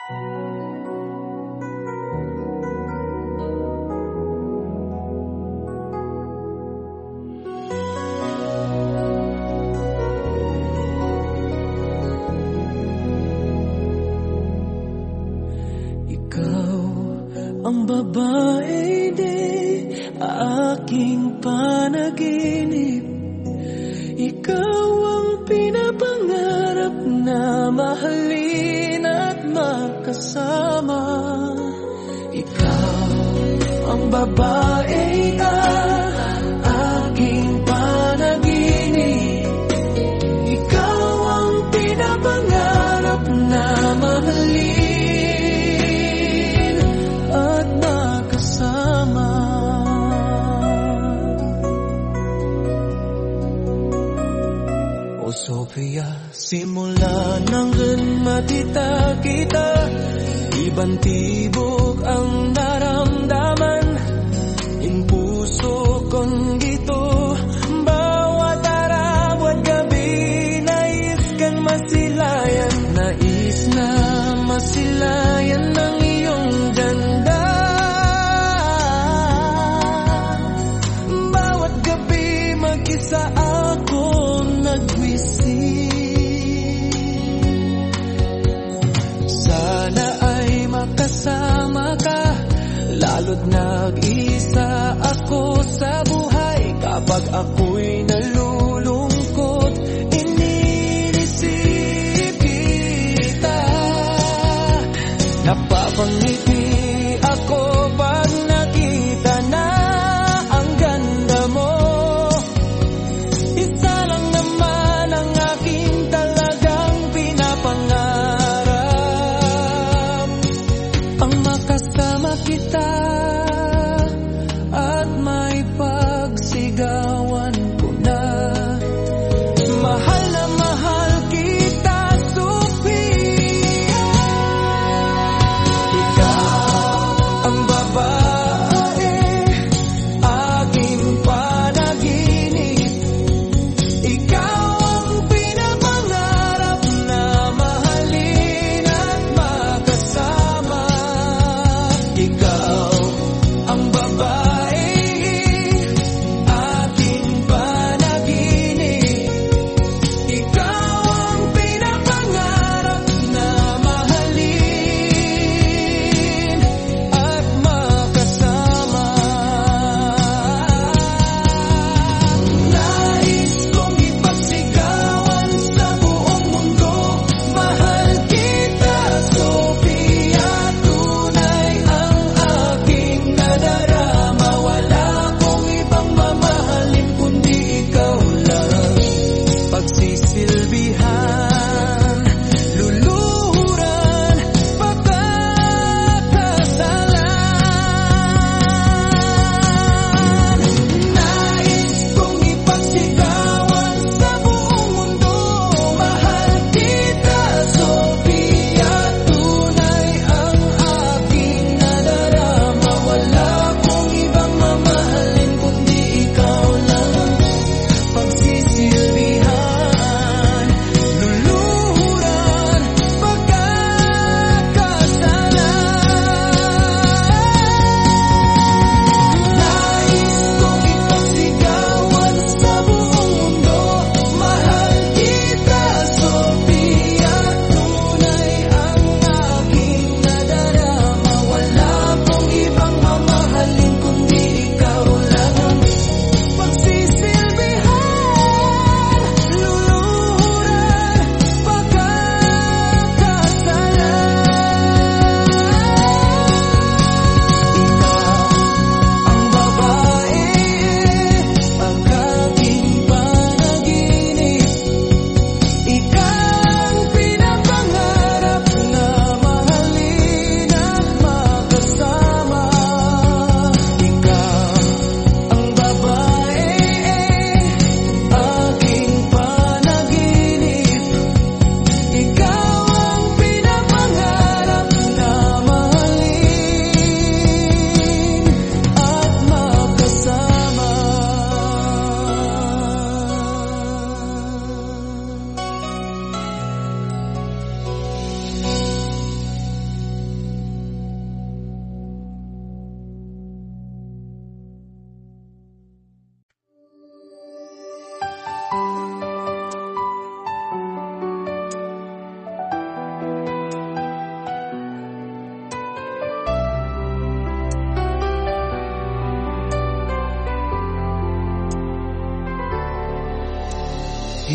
Ang babae di aking panaginip. Ikaw ang pinapangarap na mahalin at makasama. Ikaw ang babae na aking panaginip. Ikaw ang pinapangarap na mahalin at makasama. O Sofia, simula nang matita kita, ibang tibok ang naramdaman. In puso kong gito, bawat araw at gabi, nais kang masilayan. Nais na masilayan ng iyong ganda. Bawat gabi mag-isa ako nagwisik. Sana ay makasama ka, lalo't nag-isa ako sa buhay. Kapag ako'y nalulungkot, iniisip kita. Napapangiti ako pag nakita na ang ganda mo. Isa lang naman ang aking talagang pinapangarap, ang makasama kita at may pagsigawan ko na. Mahal na mahal kita, Sofia. Ikaw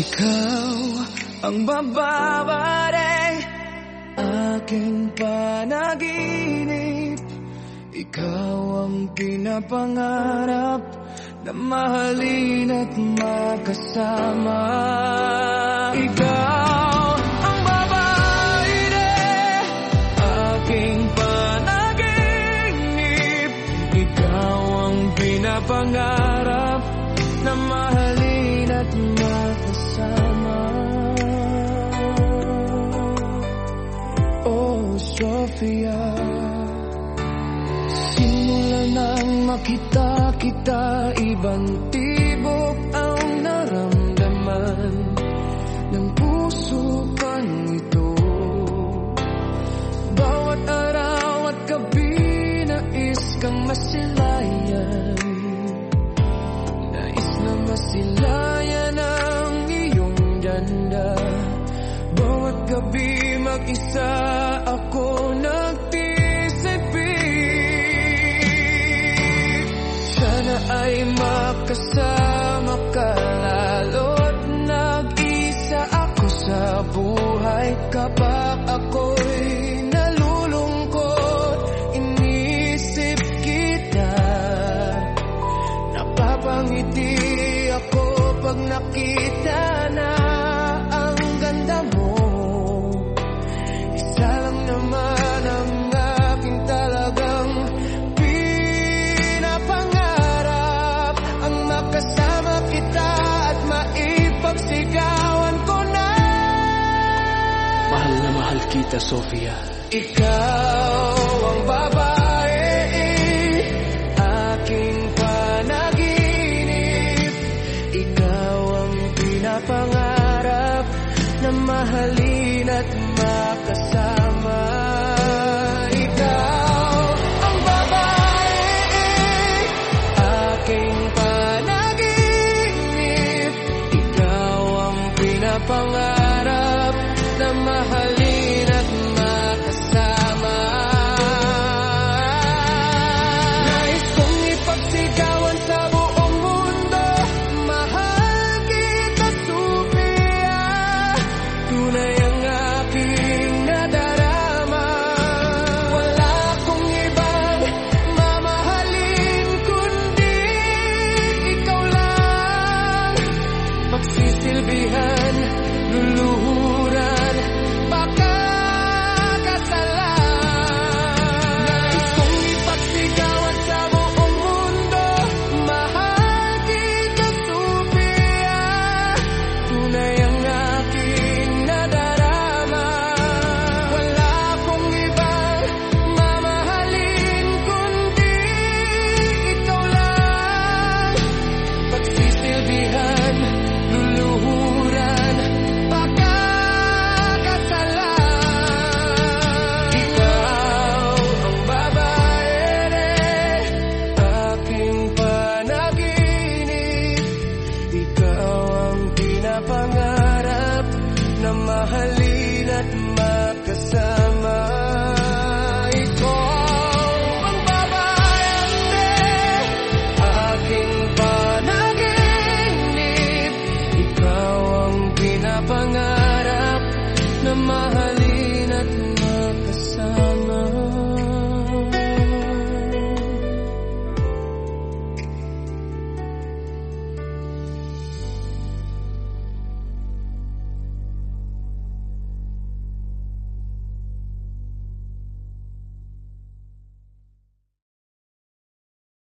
Ikaw ang bababalik aking panaginip. Ikaw ang pinapangarap na mahalin at makasama. Ikaw ang babae aking panaginip. Ikaw ang pinapangarap na mahalin at makasama. Oh, Sofia, simula nang makita kita, ibang tibok ang naramdaman ng puso kang ito. Bawat araw at gabi nais kang masilayan, nais na masilayan ang iyong ganda. Bawat gabi mag-isa ako nagtisipin, sana ay makasama ka, lalo't nag-isa ako sa buhay. Kapag ako'y nalulungkot, inisip kita, napapangiti ako pag nakita na ang ganda mo. Isa lang naman ang aking talagang pinapangarap, ang makasama kita at maipagsigawan ko na. Mahal na mahal kita, Sofia. Ikaw ang babae